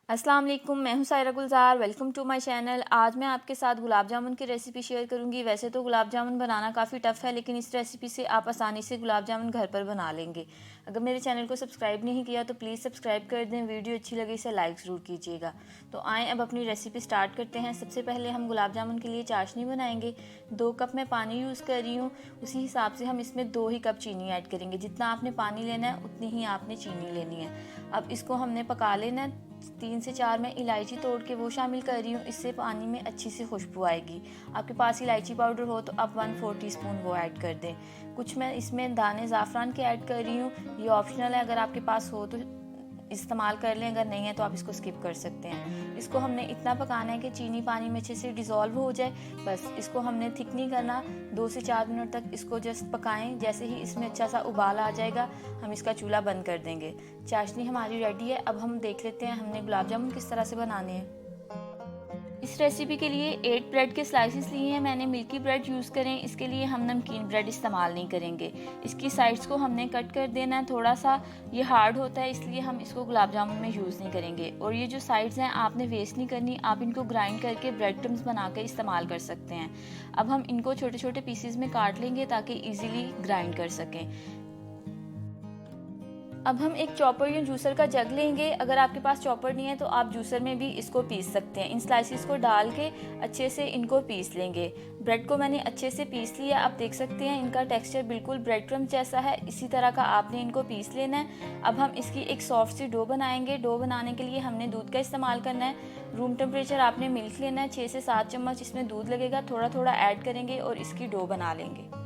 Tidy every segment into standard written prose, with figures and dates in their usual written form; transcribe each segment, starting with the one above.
अस्सलाम वालेकुम, मैं हूं Saira Gulzar. Welcome to my channel. आज मैं आपके साथ गुलाब जामुन की रेसिपी शेयर करूंगी। वैसे तो गुलाब जामुन बनाना काफ़ी टफ़ है, लेकिन इस रेसिपी से आप आसानी से गुलाब जामुन घर पर बना लेंगे। अगर मेरे चैनल को सब्सक्राइब नहीं किया तो प्लीज़ सब्सक्राइब कर दें। वीडियो अच्छी लगी इसे लाइक ज़रूर कीजिएगा। तो आएँ अब अपनी रेसिपी स्टार्ट करते हैं। सबसे पहले हम गुलाब जामुन के लिए चाशनी बनाएंगे। 2 कप मैं पानी यूज़ कर रही हूँ, उसी हिसाब से हम इसमें 2 ही कप चीनी ऐड करेंगे। जितना आपने पानी लेना है उतनी ही आपने चीनी लेनी है। अब इसको हमने पका लेना है। 3 से 4 मैं इलायची तोड़ के वो शामिल कर रही हूँ, इससे पानी में अच्छी सी खुशबू आएगी। आपके पास इलायची पाउडर हो तो आप 1/4 टीस्पून वो ऐड कर दें। कुछ मैं इसमें दाने ज़ाफ़रान के ऐड कर रही हूँ, ये ऑप्शनल है, अगर आपके पास हो तो इस्तेमाल कर लें, अगर नहीं है तो आप इसको स्किप कर सकते हैं। इसको हमने इतना पकाना है कि चीनी पानी में अच्छे से डिज़ोल्व हो जाए। बस इसको हमने थिक नहीं करना, 2 से 4 मिनट तक इसको जस्ट पकाएं। जैसे ही इसमें अच्छा सा उबाल आ जाएगा हम इसका चूल्हा बंद कर देंगे। चाशनी हमारी रेडी है। अब हम देख लेते हैं हमने गुलाब जामुन किस तरह से बनाने हैं। इस रेसिपी के लिए 8 ब्रेड के स्लाइसेस लिए हैं मैंने। मिल्की ब्रेड यूज़ करें, इसके लिए हम नमकीन ब्रेड इस्तेमाल नहीं करेंगे। इसकी साइड्स को हमने कट कर देना है। थोड़ा सा ये हार्ड होता है, इसलिए हम इसको गुलाब जामुन में यूज़ नहीं करेंगे। और ये जो साइड्स हैं आपने वेस्ट नहीं करनी, आप इनको ग्राइंड करके ब्रेड क्रम्स बना कर इस्तेमाल कर सकते हैं। अब हम इनको छोटे छोटे पीसेस में काट लेंगे ताकि ईजिली ग्राइंड कर सकें। अब हम एक चॉपर या जूसर का जग लेंगे। अगर आपके पास चॉपर नहीं है तो आप जूसर में भी इसको पीस सकते हैं। इन स्लाइसिस को डाल के अच्छे से इनको पीस लेंगे। ब्रेड को मैंने अच्छे से पीस लिया। आप देख सकते हैं इनका टेक्सचर बिल्कुल ब्रेड क्रम्ब जैसा है, इसी तरह का आपने इनको पीस लेना है। अब हम इसकी एक सॉफ्ट सी डो बनाएंगे। डो बनाने के लिए हमने दूध का इस्तेमाल करना है। रूम टेम्परेचर आपने मिल्क लेना है, 6 से 7 चम्मच इसमें दूध लगेगा। थोड़ा थोड़ा ऐड करेंगे और इसकी डो बना लेंगे।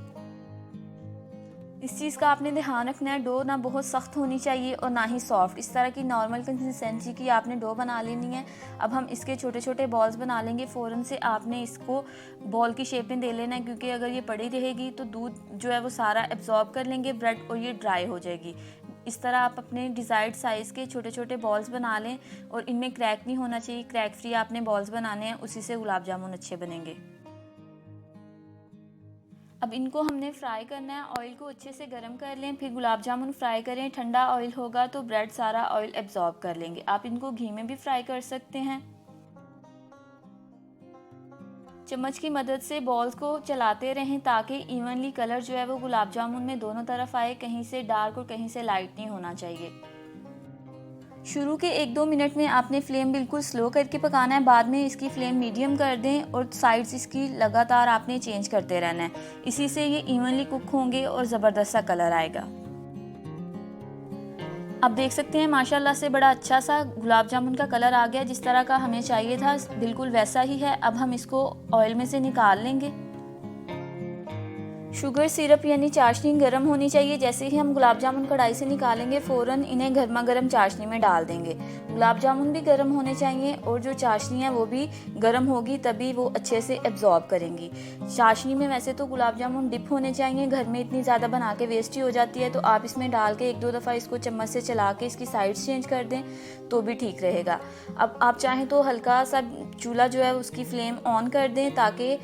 इस चीज़ का आपने ध्यान रखना है, डो ना बहुत सख्त होनी चाहिए और ना ही सॉफ्ट। इस तरह की नॉर्मल कंसिस्टेंसी की आपने डो बना लेनी है। अब हम इसके छोटे छोटे बॉल्स बना लेंगे। फ़ौरन से आपने इसको बॉल की शेप में दे लेना है, क्योंकि अगर ये पड़ी रहेगी तो दूध जो है वो सारा एब्जॉर्ब कर लेंगे ब्रेड और ये ड्राई हो जाएगी। इस तरह आप अपने डिज़ायर्ड साइज़ के छोटे छोटे बॉल्स बना लें और इनमें क्रैक नहीं होना चाहिए। क्रैक फ्री आपने बॉल्स बनाने हैं, उसी से गुलाब जामुन अच्छे बनेंगे। अब इनको हमने फ्राई करना है। ऑयल को अच्छे से गर्म कर लें, फिर गुलाब जामुन फ्राई करें। ठंडा ऑयल होगा तो ब्रेड सारा ऑयल एब्जॉर्ब कर लेंगे। आप इनको घी में भी फ्राई कर सकते हैं। चम्मच की मदद से बॉल्स को चलाते रहें ताकि इवनली कलर जो है वो गुलाब जामुन में दोनों तरफ आए। कहीं से डार्क और कहीं से लाइट नहीं होना चाहिए। शुरू के 1-2 मिनट में आपने फ्लेम बिल्कुल स्लो करके पकाना है। बाद में इसकी फ्लेम मीडियम कर दें और साइड्स इसकी लगातार आपने चेंज करते रहना है। इसी से ये इवनली कुक होंगे और ज़बरदस्त सा कलर आएगा। आप देख सकते हैं माशाल्लाह से बड़ा अच्छा सा गुलाब जामुन का कलर आ गया। जिस तरह का हमें चाहिए था बिल्कुल वैसा ही है। अब हम इसको ऑयल में से निकाल लेंगे। शुगर सिरप यानी चाशनी गर्म होनी चाहिए। जैसे ही हम गुलाब जामुन कढ़ाई से निकालेंगे फ़ौरन इन्हें गर्मा गर्म चाशनी में डाल देंगे। गुलाब जामुन भी गर्म होने चाहिए और जो चाशनी है वो भी गर्म होगी, तभी वो अच्छे से एब्जॉर्ब करेंगी। चाशनी में वैसे तो गुलाब जामुन डिप होने चाहिए, घर में इतनी ज़्यादा बना के वेस्ट ही हो जाती है। तो आप इसमें डाल के 1-2 दफ़ा इसको चम्मच से चला के इसकी साइड्स चेंज कर दें तो भी ठीक रहेगा। अब आप चाहें तो हल्का सा चूल्हा जो है उसकी फ्लेम ऑन कर दें ताकि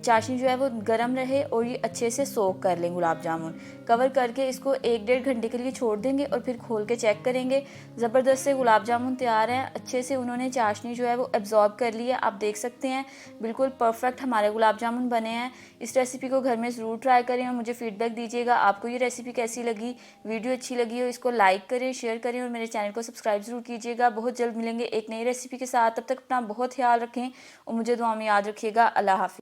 चाशनी जो है वो गर्म रहे और ये अच्छे से सोक कर लें गुलाब जामुन। कवर करके इसको 1-1.5 घंटे के लिए छोड़ देंगे और फिर खोल के चेक करेंगे। ज़बरदस्त से गुलाब जामुन तैयार हैं। अच्छे से उन्होंने चाशनी जो है वो एब्जॉर्ब कर ली है। आप देख सकते हैं बिल्कुल परफेक्ट हमारे गुलाब जामुन बने हैं। इस रेसिपी को घर में ज़रूर ट्राई करें और मुझे फीडबैक दीजिएगा आपको ये रेसिपी कैसी लगी। वीडियो अच्छी लगी हो इसको लाइक करें, शेयर करें और मेरे चैनल को सब्सक्राइब ज़रूर कीजिएगा। बहुत जल्द मिलेंगे एक नई रेसिपी के साथ। तब तक अपना बहुत ख्याल रखें और मुझे दुआ में याद रखिएगा। अल्लाह हाफ़िज़।